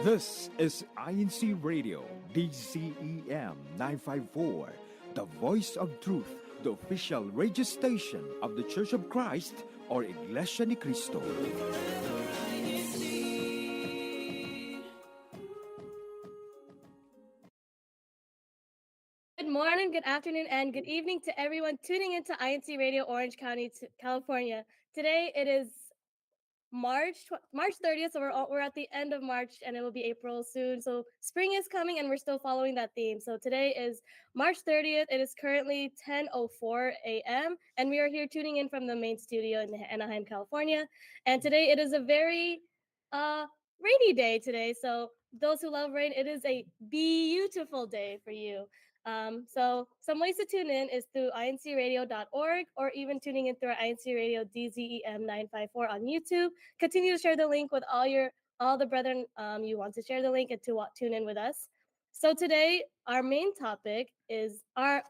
This is INCRadio, DCEM 954, the voice of truth, the official radio station of the Church of Christ or Iglesia ni Cristo. Good morning, good afternoon, and good evening to everyone tuning into INC Radio Orange County, California. Today it is March 30th, so we're at the end of March, and it will be April soon. So spring is coming, and we're still following that theme. So today is March 30th. It is currently 10:04 a.m., and we are here tuning in from the main studio in Anaheim, California. And today it is a very rainy day today. So those who love rain, it is a beautiful day for you. So some ways to tune in is through incradio.org or even tuning in through our INC Radio DZEM 954 on YouTube. Continue to share the link with all the brethren you want to share the link and to tune in with us. So today our main topic is should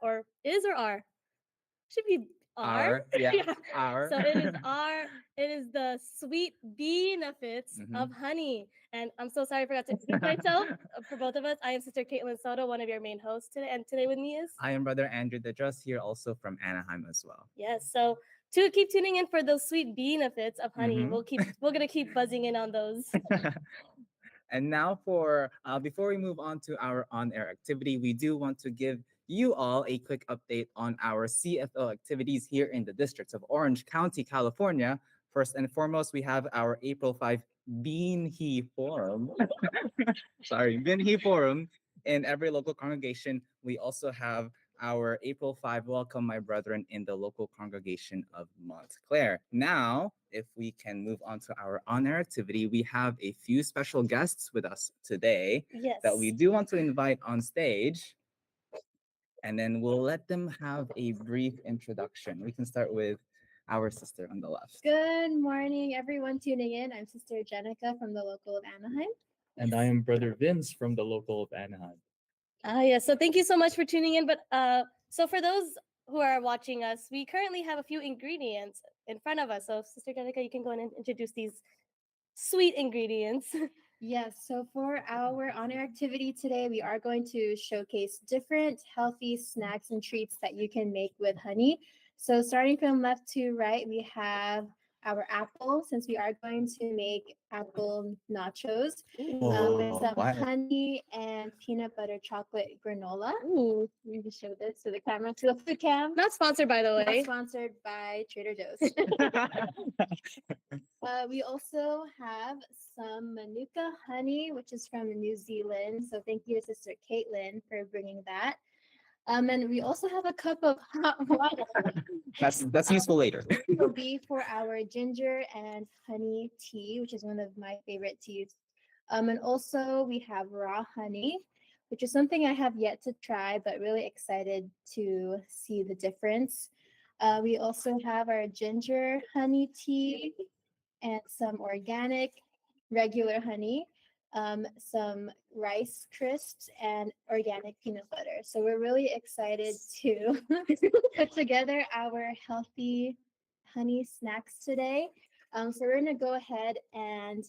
be R. Yeah. R. So it is the sweet benefits of honey. And I'm so sorry I forgot to introduce myself. For both of us, I am Sister Caitlin Soto, one of your main hosts today. And today with me is I am Brother Andrew the Just here also from Anaheim as well. Yes. So to keep tuning in for those sweet benefits of honey. We're gonna keep buzzing in on those. And now before we move on to our on-air activity, we do want to give you all a quick update on our CFO activities here in the districts of Orange County, California. First and foremost, we have our April 5 Binhi Forum. Sorry, Binhi Forum in every local congregation. We also have our April 5 Welcome My Brethren in the local congregation of Montclair. Now, if we can move on to our on-air activity, we have a few special guests with us today that we do want to invite on stage. And then we'll let them have a brief introduction. We can start with our sister on the left. Good morning, everyone tuning in. I'm Sister Jenica from the local of Anaheim. And I am Brother Vince from the local of Anaheim. Yes. So thank you so much for tuning in. But so for those who are watching us, we currently have a few ingredients in front of us. So Sister Jenica, you can go in and introduce these sweet ingredients. Yes, so for our on-air activity today, we are going to showcase different healthy snacks and treats that you can make with honey. So starting from left to right, we have our apple, since we are going to make apple nachos with some honey and peanut butter chocolate granola. Ooh. Let me show this to the camera, to the food cam. Not sponsored, by the way. Not sponsored by Trader Joe's. We also have some Manuka honey, which is from New Zealand. So thank you to Sister Caitlin for bringing that. And we also have a cup of hot water. That's useful later. This will be for our ginger and honey tea, which is one of my favorite teas. And also we have raw honey, which is something I have yet to try, but really excited to see the difference. We also have our ginger honey tea and some organic regular honey, some rice crisps, and organic peanut butter. So we're really excited to put together our healthy honey snacks today. So we're going to go ahead and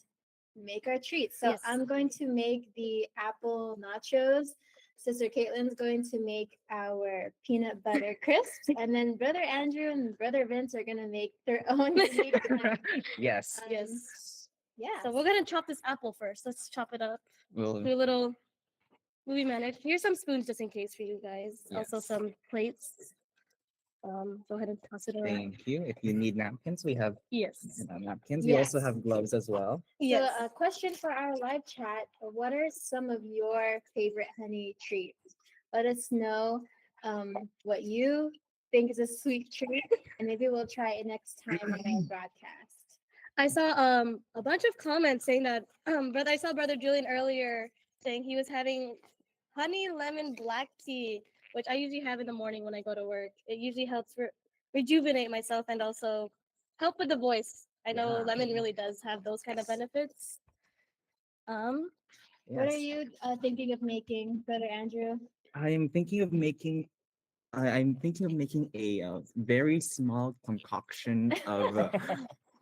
make our treats. So Yes. I'm going to make the apple nachos. Sister Caitlin's going to make our peanut butter crisps, and then Brother Andrew and Brother Vince are going to make their own unique snacks. Yes. Yes. Yeah. So we're gonna chop this apple first. Let's chop it up. We'll, Do a little movie manage. Here's some spoons just in case for you guys. Also Yes. some plates. Go ahead and toss it around. thank you. If you need napkins, we have Yes. napkins. We also Yes. have gloves as well. Yes. So a question for our live chat: what are some of your favorite honey treats? Let us know what you think is a sweet treat, and maybe we'll try it next time on our broadcast. I saw a bunch of comments saying that I saw Brother Julian earlier saying he was having honey lemon black tea, which I usually have in the morning when I go to work. It usually helps rejuvenate myself and also help with the voice. I know Yeah. lemon really does have those kind of benefits. What are you thinking of making, Brother Andrew? I'm thinking of making a very small concoction of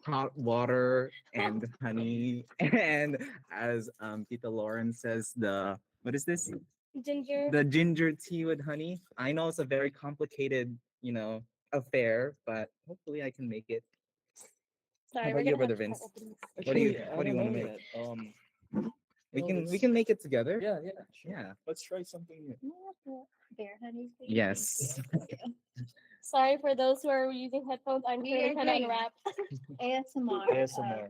hot water and honey, and as Tita Lauren says, the what is this? Ginger. The ginger tea with honey. I know it's a very complicated, affair, but hopefully I can make it. Sorry, about we're you, gonna Brother have to Vince? open this. What do you Actually, I What do you don't want to know make? yet. We no, can let's- make it together. Yeah, yeah, sure. Yeah. Let's try something new. Can I have the bear honey, please? Yes. Thank you. Sorry for those who are using headphones. I'm We currently are trying to doing unwrap. ASMR. ASMR.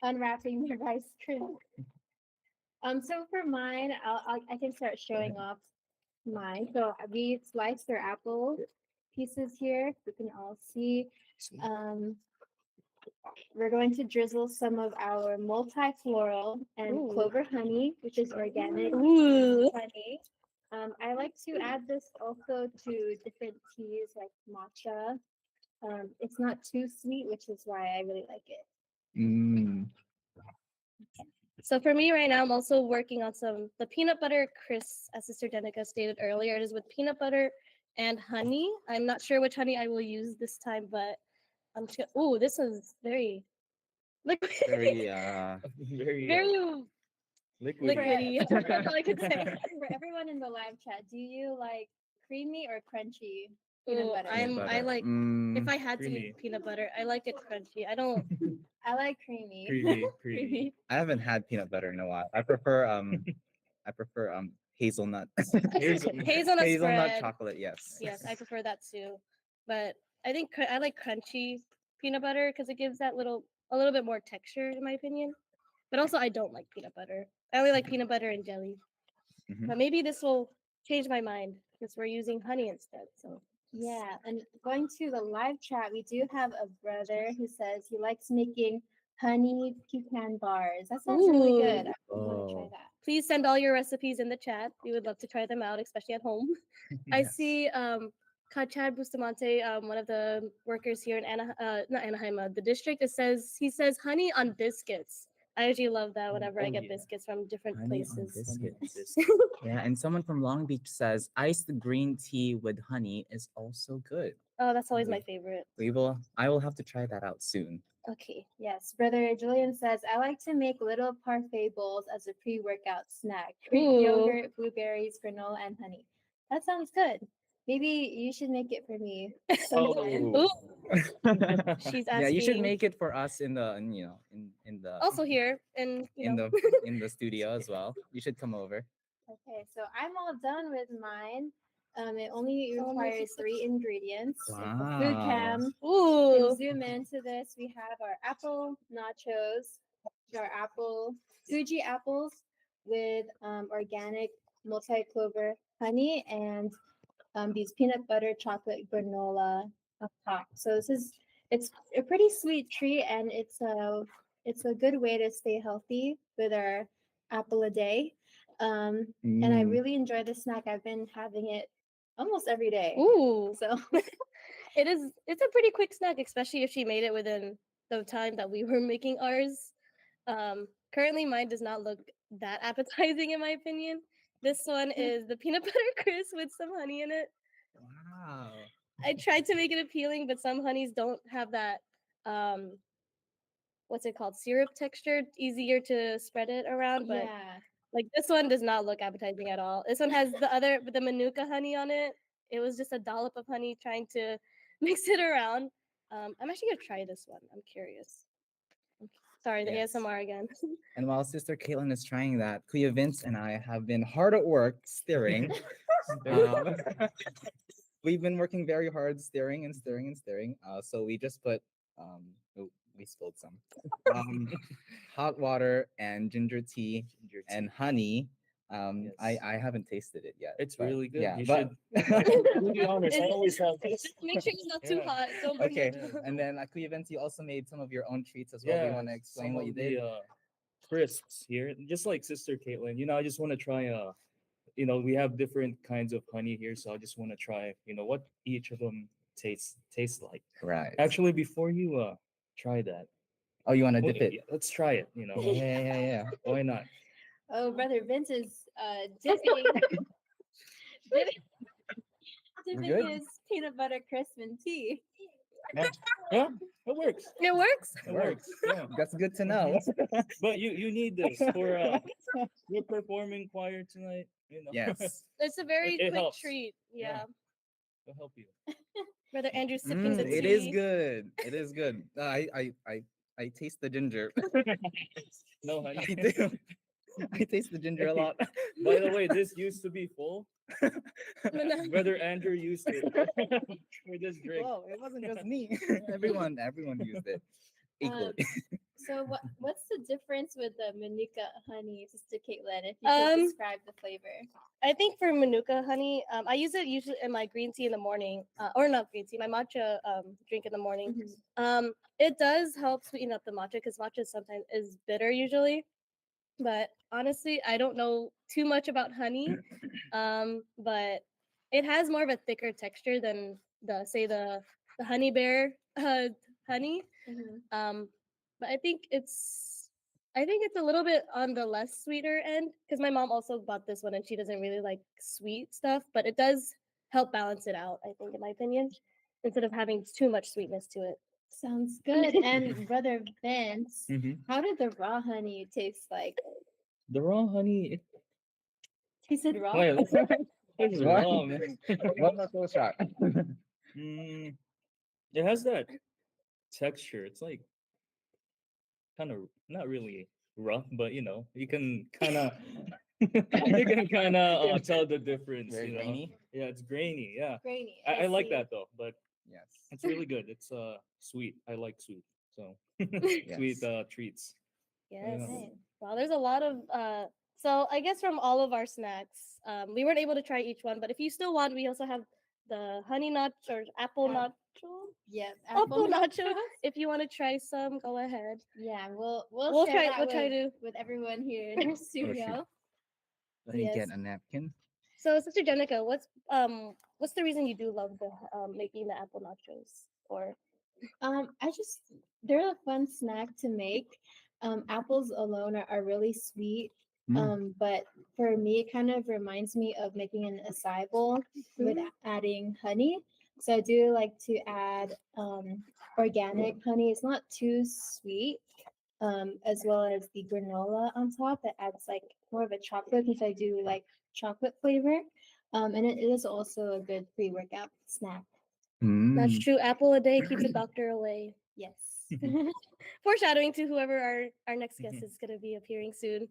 Unwrapping the rice cream. So for mine, I can start showing off mine. So we sliced our apple pieces here. You can all see. Um, we're going to drizzle some of our multifloral and Ooh. clover honey, which is organic Ooh. honey. I like to add this also to different teas like matcha. It's not too sweet, which is why I really like it. Mm. So for me right now, I'm also working on the peanut butter crisps, as Sister Denica stated earlier. It is with peanut butter and honey. I'm not sure which honey I will use this time, but I'm just oh, this is very liquid. Very Very very liquid. liquidy. That's all I could say. For everyone in the live chat, do you like creamy or crunchy peanut Ooh, butter? I like if I had to Creamy. eat peanut butter, I like it crunchy. I don't I like creamy. Creamy. creamy. I haven't had peanut butter in a while. I prefer hazelnut. Hazelnut. Hazelnut Hazelnut spread. chocolate, yes. Yes, I prefer that too. But I think I like crunchy peanut butter because it gives that a little bit more texture, in my opinion. But also, I don't like peanut butter. I only like peanut butter and jelly. Mhm. But maybe this will change my mind because we're using honey instead. So Yeah, and going to the live chat, we do have a brother who says he likes making honey pecan bars. That sounds really good. I want to try Oh. that. please send all your recipes in the chat. We would love to try them out, especially at home. I Yes. see Kachad Bustamante, one of the workers here in not Anaheim, the district. He says honey on biscuits. I usually love that whenever I Oh, get yeah. biscuits from different Honey on places. biscuits. Yeah, and someone from Long Beach says iced green tea with honey is also good. Oh, that's always my favorite. I will have to try that out soon. Okay. Yes, brother Julian says I like to make little parfait bowls as a pre-workout snack. Greek Ooh. yogurt, blueberries, granola, and honey. That sounds good. Maybe you should make it for me sometime. Ooh, she's asking. Yeah, you should make it for us in the in the Also here and in the in the studio as well. You should come over. Okay, so I'm all done with mine. It only Oh, requires this is 3 ingredients. So for Wow. food cam, Ooh. and zoom into this. We have our apple nachos, our apple Fuji apples with organic multi-clover honey and these peanut butter chocolate granola up top. So it's a pretty sweet treat, and it's a good way to stay healthy with our apple a day. And I Mm. really enjoy the snack. I've been having it almost every day. Ooh. So It's a pretty quick snack, especially if she made it within the time that we were making ours. Currently mine does not look that appetizing in my opinion. This one is the peanut butter crisp with some honey in it. Wow. I tried to make it appealing, but some honeys don't have that what's it called? Syrup texture, easier to spread it around, but yeah. like this one does not look appetizing at all. This one has the manuka honey on it. It was just a dollop of honey trying to mix it around. I'm actually gonna try this one. I'm curious. Sorry, the Yes. ASMR again. And while Sister Caitlin is trying that, Kuya Vince and I have been hard at work stirring. Um, we've been working very hard stirring and stirring and stirring. So we just put oh, we spilled some hot water and ginger tea and honey. Yes. I haven't tasted it yet. It's but really good. Yeah, You but to be honest, I always have Just make sure it's not too Yeah. hot. Don't burn okay. it. And then Kuya Vince, you also made some of your own treats as well. Do you want to explain some what of you did? the crisps here, just like Sister Caitlin. I just want to try. We have different kinds of honey here, so I just want to try. What each of them tastes like. Right. Actually, before you try that, Oh, you want to dip it? yeah, let's try it. Yeah. Why not? Oh, brother Vince is dipping Good? his peanut butter crisp in tea. Yeah, yeah, it works. It works. It works. Yeah. That's good to know. But you need this for you're performing choir tonight. You know. Yes. It's a very it quick helps. treat. Yeah. Yeah. It'll help you. Brother Andrew sipping the tea. It is good. It is good. I taste the ginger. No honey. I do. I taste the ginger a lot. By the way, this used to be full. Brother Andrew used it for this drink. Whoa, it wasn't just me. everyone used it equally. What's the difference with the Manuka honey, Sister Caitlin? If you could Um, describe the flavor. I think for Manuka honey, I use it usually in my green tea in the morning, or not green tea, my matcha drink in the morning. It does help sweeten up the matcha because matcha sometimes is bitter usually. But honestly, I don't know too much about honey. But it has more of a thicker texture than the honey bear honey. Um, but I think it's a little bit on the less sweeter end because my mom also bought this one and she doesn't really like sweet stuff, but it does help balance it out, I think, in my opinion, instead of having too much sweetness to it. Sounds good. And Brother Vince, Mhm. how did the raw honey taste like? The raw honey. Tasted raw? Wait, this is What? raw, man. One more shot. Mm, it has that texture. It's like kind of not really rough, but you can kind of you can kind of tell the difference. Very grainy. Yeah, it's grainy. Yeah, Grainy. I like see. that though, but Yes. it's really good. It's sweet. I like sweet, so sweet Yes. treats. Yes. Yeah. Well, there's a lot of so I guess from all of our snacks, we weren't able to try each one, but if you still want, we also have the honey nut or apple nacho. Yeah, Apple nacho. If you want to try some, go ahead. Yeah, we'll We'll share try- that we'll try with, to- with everyone here in the studio. Let me Yes. get a napkin. So, Sister Jenica, what's the reason you do love the making the apple nachos? Or They're a fun snack to make. Apples alone are really sweet. But for me, it kind of reminds me of making an acai bowl with adding honey. So I do like to add organic honey. It's not too sweet. As well as the granola on top that adds like more of a chocolate because I do like chocolate flavor. And it is also a good pre-workout snack. that's Mm. true. Apple a day keeps a doctor away. Yes. Foreshadowing to whoever our next guest is going to be appearing soon.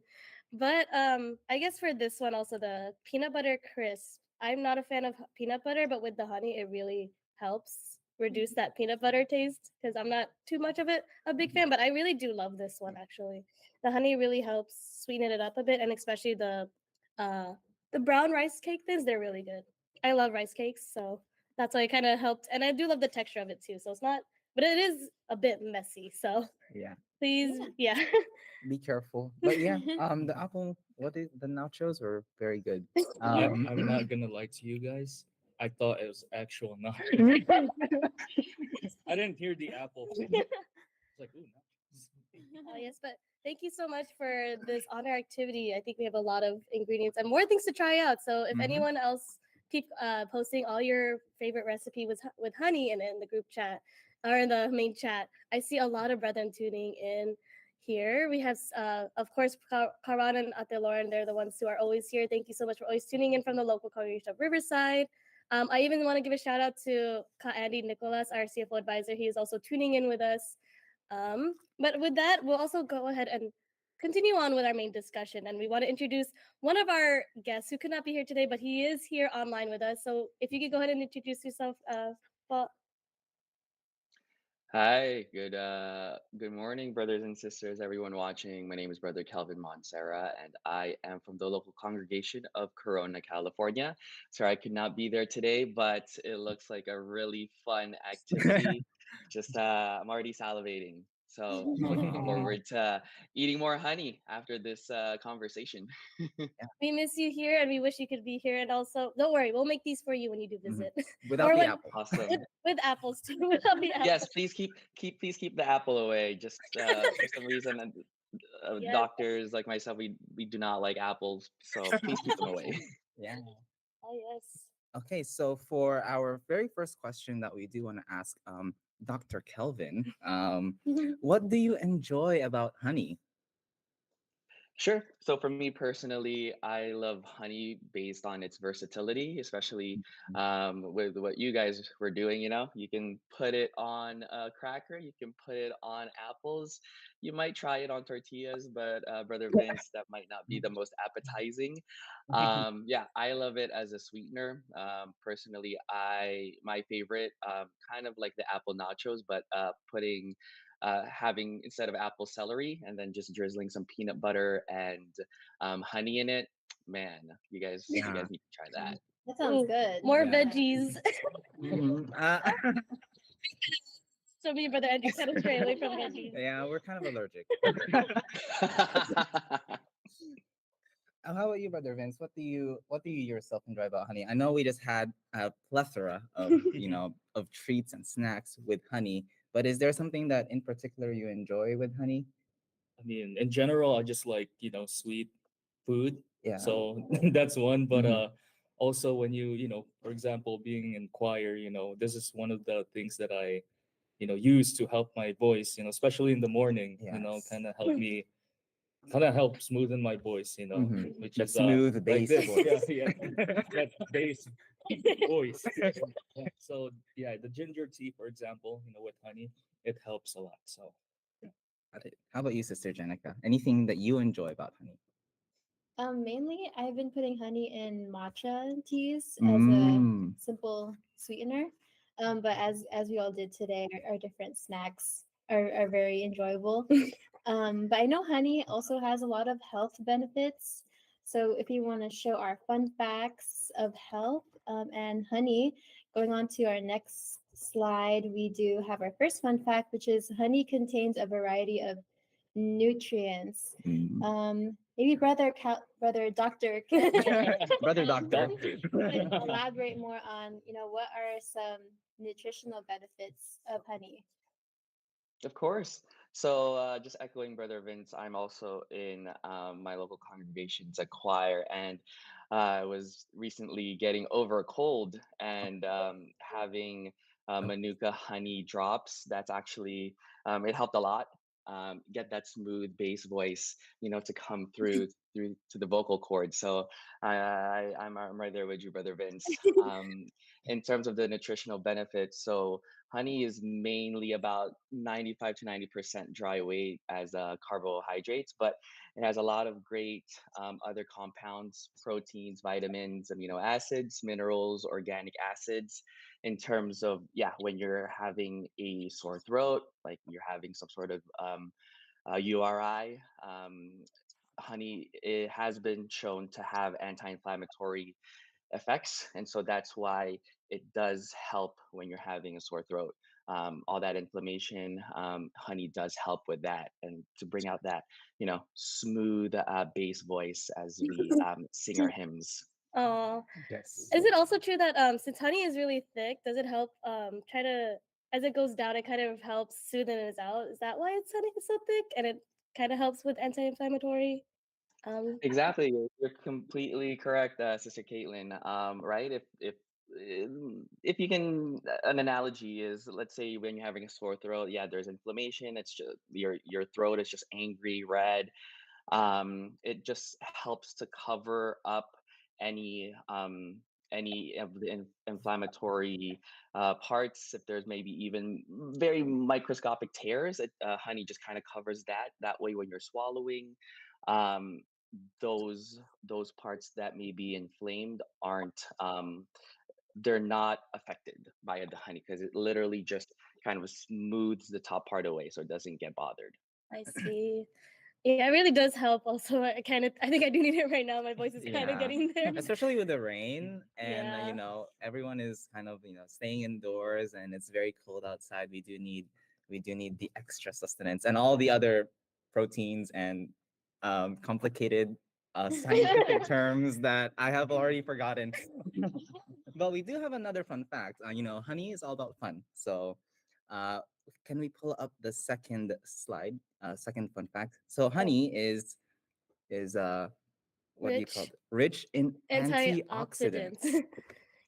But I guess for this one also the peanut butter crisp. I'm not a fan of peanut butter, but with the honey it really helps reduce that peanut butter taste because I'm not too much of it a big fan, but I really do love this one actually. The honey really helps sweeten it up a bit, and especially the brown rice cake things, they're really good. I love rice cakes, so that's why it kind of helped, and I do love the texture of it too. So it's not, but it is a bit messy. So Yeah. please, yeah. Be careful. But yeah, the apple, the nachos were very good. I'm not gonna lie to you guys. I thought it was actual nut. I didn't hear the apple. It's like, ooh, nuts. Yes, but thank you so much for this honor activity. I think we have a lot of ingredients and more things to try out. So if Mhm. anyone else keep posting all your favorite recipe with honey in the group chat or in the main chat, I see a lot of brethren tuning in here. We have, of course, Karan and Ate Lauren. They're the ones who are always here. Thank you so much for always tuning in from the local congregation of Riverside. I even want to give a shout out to Ka Andy Nicholas, our CFO advisor. He is also tuning in with us. But with that, we'll also go ahead and continue on with our main discussion. And we want to introduce one of our guests who could not be here today, but he is here online with us. So if you could go ahead and introduce yourself, Paul. Hi, good morning, brothers and sisters, everyone watching. My name is Brother Calvin Montserra, and I am from the local congregation of Corona, California. Sorry, I could not be there today, but it looks like a really fun activity. Just I'm already salivating. So looking forward to eating more honey after this conversation. We miss you here and we wish you could be here. And also, don't worry, we'll make these for you when you do visit. Without Or the when- apple. Awesome. with apples too. Without the apples. Yes, please keep the apple away. Just for some reason, Yes. doctors like myself, we do not like apples, so please keep them away. Yeah. Oh, yes. Okay, so for our very first question that we do want to ask, Dr. Kelvin, what do you enjoy about honey? Sure. So for me personally, I love honey based on its versatility, especially with what you guys were doing. You can put it on a cracker, you can put it on apples, you might try it on tortillas, but Brother Vince, that might not be the most appetizing. Yeah, I love it as a sweetener. Personally, I my favorite, kind of like the apple nachos, but putting having instead of apple celery and then just drizzling some peanut butter and honey in it. Man, you Yeah. guys need to try that. That sounds Ooh, good. more Yeah. veggies. Mhm. So me and Brother Andrew kind of stray away from veggies. Yeah, we're kind of allergic. How about you, Brother Vince? What do you yourself enjoy about honey? I know we just had a plethora of of treats and snacks with honey, but is there something that in particular you enjoy with honey? I mean, in general, I just like, sweet food. Yeah. So that's one. But Mhm. also when for example, being in choir, this is one of the things that I, use to help my voice, especially in the morning, Yes. kind of help smoothen my voice, Mhm. which The is smooth like bass this. Yeah, voice. yeah. That bass voice. So yeah, the ginger tea, for example, with honey, it helps a lot. So Got it. How about you, Sister Jenica? Anything that you enjoy about honey? Mainly, I've been putting honey in matcha teas as a Mm. simple sweetener. But as we all did today, our different snacks are very enjoyable. But I know honey also has a lot of health benefits. So if you want to show our fun facts of health and honey, going on to our next slide, we do have our first fun fact, which is honey contains a variety of nutrients. Mm. Maybe brother doctor can Brother Doctor. doctor. elaborate more on what are some nutritional benefits of honey. Of course. So, just echoing Brother Vince, I'm also in my local congregation's a choir, and I was recently getting over a cold and having Manuka honey drops. That's actually it helped a lot. Get that smooth bass voice, to come through to the vocal cords. So I'm right there with you, Brother Vince. In terms of the nutritional benefits, so honey is mainly about 95 to 90% dry weight as carbohydrates, but it has a lot of great other compounds, proteins, vitamins, amino acids, minerals, organic acids. In terms of, yeah, when you're having a sore throat, like you're having some sort of URI, honey, it has been shown to have anti-inflammatory effects, and so that's why it does help when you're having a sore throat. All that inflammation, honey does help with that, and to bring out that smooth bass voice as we sing our hymns. Oh, Yes. is it also true that since honey is really thick, does it help try to as it goes down, it kind of helps soothe it out? Is that why it's honey is so thick and it kind of helps with anti-inflammatory? Exactly, you're completely correct, Sister Caitlin. Right? If you can, an analogy is, let's say when you're having a sore throat, yeah, there's inflammation. It's just your throat is just angry, red. It just helps to cover up any any of the inflammatory parts. If there's maybe even very microscopic tears, honey just kind of covers that. That way, when you're swallowing, um, those parts that may be inflamed aren't they're not affected by the honey because it literally just kind of smooths the top part away so it doesn't get bothered. I see. Yeah, it really does help. Also, I think I do need it right now. My voice is kind of Yeah. getting there. Especially with the rain and Yeah. everyone is kind of staying indoors and it's very cold outside. We do need the extra sustenance and all the other proteins and complicated scientific terms that I have already forgotten. But we do have another fun fact. Honey is all about fun. So, uh, can we pull up the second slide? Second fun fact. So, Oh, honey is what do you call rich it? Rich in antioxidants. antioxidants.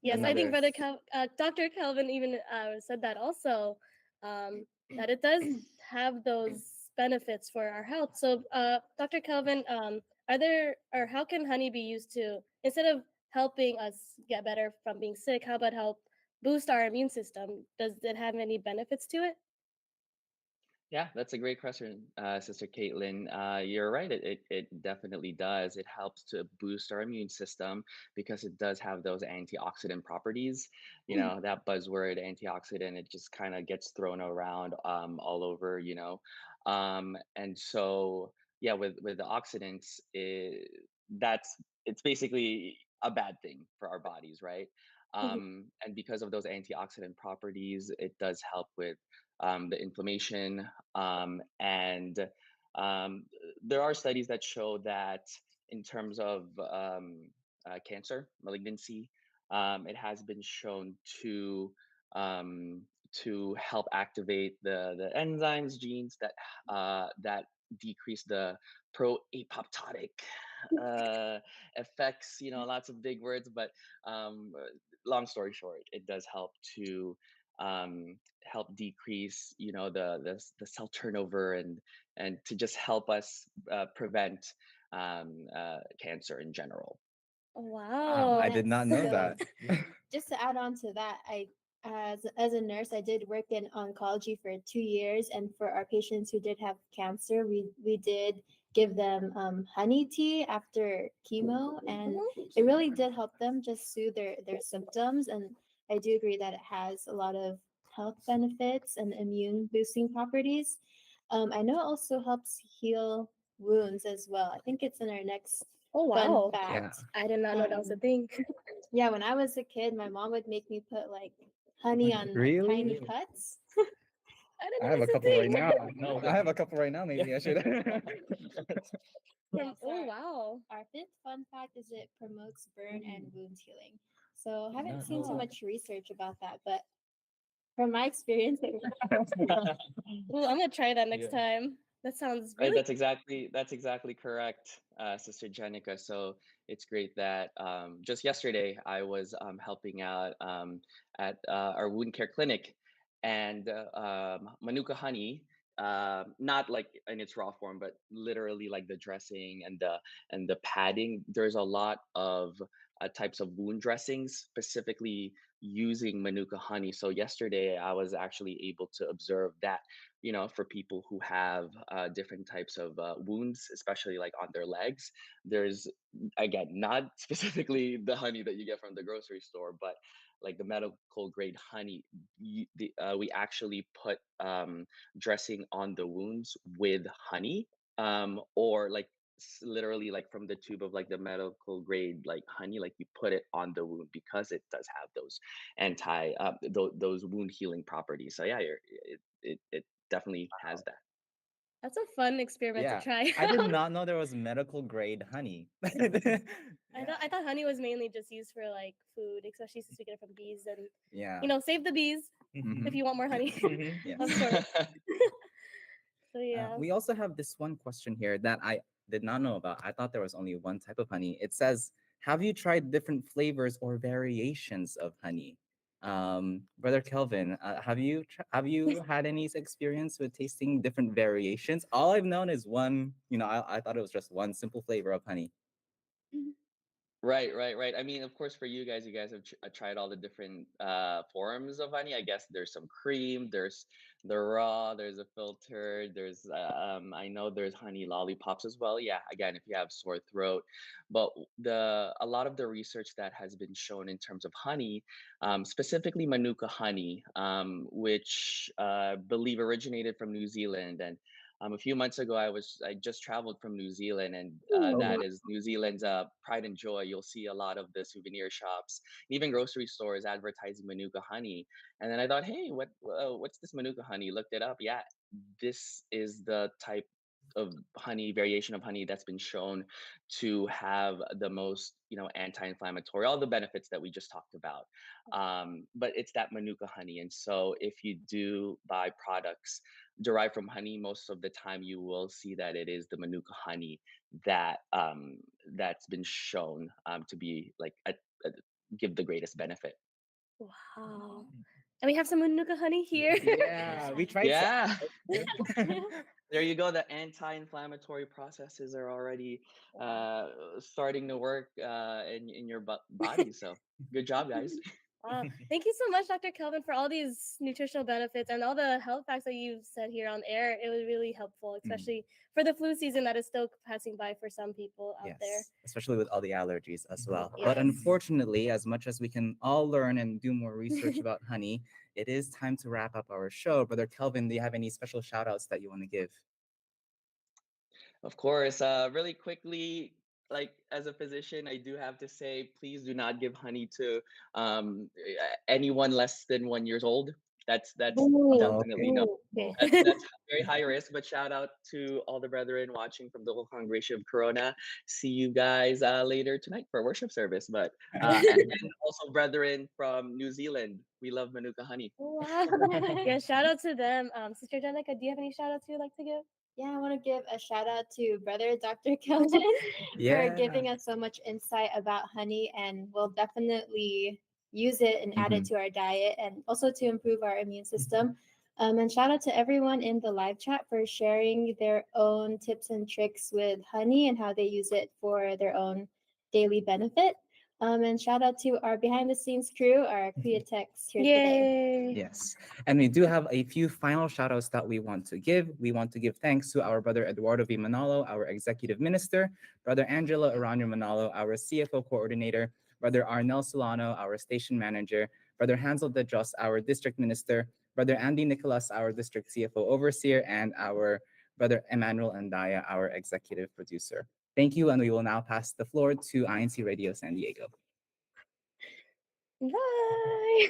Yes, I think Another. Dr. Calvin even said that also. that it does have those benefits for our health. So, Dr. Kelvin, are there or how can honey be used to instead of helping us get better from being sick? How about help boost our immune system? Does it have any benefits to it? Yeah, that's a great question, Sister Caitlin. You're right. It definitely does. It helps to boost our immune system because it does have those antioxidant properties. You know, that buzzword antioxidant, it just kind of gets thrown around all over, and so, yeah, with the oxidants, that's it's basically a bad thing for our bodies, right? And because of those antioxidant properties, it does help with the inflammation. And um, there are studies that show that in terms of cancer, malignancy, it has been shown um, to help activate the enzymes, genes that decrease the pro-apoptotic effects. You know, lots of big words, but long story short, it does help to help decrease, the cell turnover and to just help us prevent cancer in general. Wow, I Wow. did not Yes. know So that. just to add on to that, I as a nurse, I did work in oncology for 2 years, and for our patients who did have cancer, we did give them honey tea after chemo, and it really did help them just soothe their symptoms. And I do agree that it has a lot of health benefits and immune boosting properties. I know it also helps heal wounds as well. I think it's in our next Oh fun wow. Yeah. fact. I did not know that was a Um, thing. yeah, when I was a kid, my mom would make me put like honey on like tiny Really? cuts. I didn't I know have a that's a couple right thing. now. No, I have a couple right now. Maybe I should. Yes, Oh wow. our fifth fun fact is it promotes burn and wound healing. So did haven't not seen know too Wow. that. much research about that, but from my experience, it Ooh, I'm gonna try that Yeah. next time. That sounds Right, really that's exactly correct, Sister Jenica. So it's great that just yesterday I was helping out at our wound care clinic, and Manuka honey, not like in its raw form, but literally like the dressing and the padding. There's a lot of types of wound dressings specifically using Manuka honey. So yesterday I was actually able to observe that, for people who have different types of wounds, especially like on their legs. There's, again, not specifically the honey that you get from the grocery store, but like the medical grade honey. We actually put dressing on the wounds with honey, or like literally like from the tube of like the medical grade like honey, like you put it on the wound because it does have those those wound healing properties. So yeah, it definitely has that. that's a fun experiment to Yeah. try I did out. not know there was medical grade honey. I Yeah. thought I thought honey was mainly just used for like food, especially since we get it from bees and Yeah. save the bees if Hmm. you want more honey. Yes. Of course. So yeah. We also have this one question here that I did not know about. I thought there was only one type of honey. It says, "Have you tried different flavors or variations of honey?" Brother Kelvin, have you had any experience with tasting different variations? All I've known is one. I thought it was just one simple flavor of honey. Right, right, right. I mean, of course, for you guys have tried all the different forms of honey. I guess there's some cream, there's the raw, there's a filtered, there's I know there's honey lollipops as well. Yeah, again, if you have sore throat, but the a lot of the research that has been shown in terms of honey, specifically Manuka honey, which believe originated from New Zealand. And a few months ago, I just traveled from New Zealand, and Oh, that is New Zealand's pride and joy. You'll see a lot of the souvenir shops, even grocery stores advertising Manuka honey. And then I thought, hey, what's this Manuka honey? Looked it up. Yeah, this is the type of honey variation of honey that's been shown to have the most, anti-inflammatory, all the benefits that we just talked about. But it's that Manuka honey, and so if you do buy products derived from honey, most of the time you will see that it is the Manuka honey that that's been shown to be like give the greatest benefit. Wow. And we have some Manuka honey here. Yeah, we tried some. Yeah. There you go. The anti-inflammatory processes are already starting to work in your body. So good job, guys. Wow. Thank you so much, Dr. Kelvin, for all these nutritional benefits and all the health facts that you've said here on air. It was really helpful, especially for the flu season that is still passing by for some people out there. Yes, especially with all the allergies as well. Yes. But unfortunately, as much as we can all learn and do more research about honey, it is time to wrap up our show. Brother Kelvin, do you have any special shout outs that you want to give? Of course. Really quickly, like as a physician, I do have to say, please do not give honey to anyone less than 1 years old. That's Ooh. definitely no. Okay. That's very high risk. But shout out to all the brethren watching from the local congregation of Corona. See you guys later tonight for worship service. But and also brethren from New Zealand, we love Manuka honey. Wow. Yeah, shout out to them. Sister Jenica, do you have any shout outs you'd like to give? Yeah, I want to give a shout out to Brother Dr. Kelvin Yeah. for giving us so much insight about honey, and we'll definitely use it and add it to our diet and also to improve our immune system. And shout out to everyone in the live chat for sharing their own tips and tricks with honey and how they use it for their own daily benefit. And shout out to our behind the scenes crew, our Createchs here today. Yay. Yes. And we do have a few final shout outs that we want to give. We want to give thanks to our brother Eduardo V. Manalo, our executive minister, brother Angela Aranyo Manalo, our CFO coordinator, brother Arnel Solano, our station manager, brother Hansel De Jos, our district minister, brother Andy Nicolas, our district CFO overseer, and our brother Emmanuel Andaya, our executive producer. Thank you, and we will now pass the floor to INC Radio San Diego. Bye.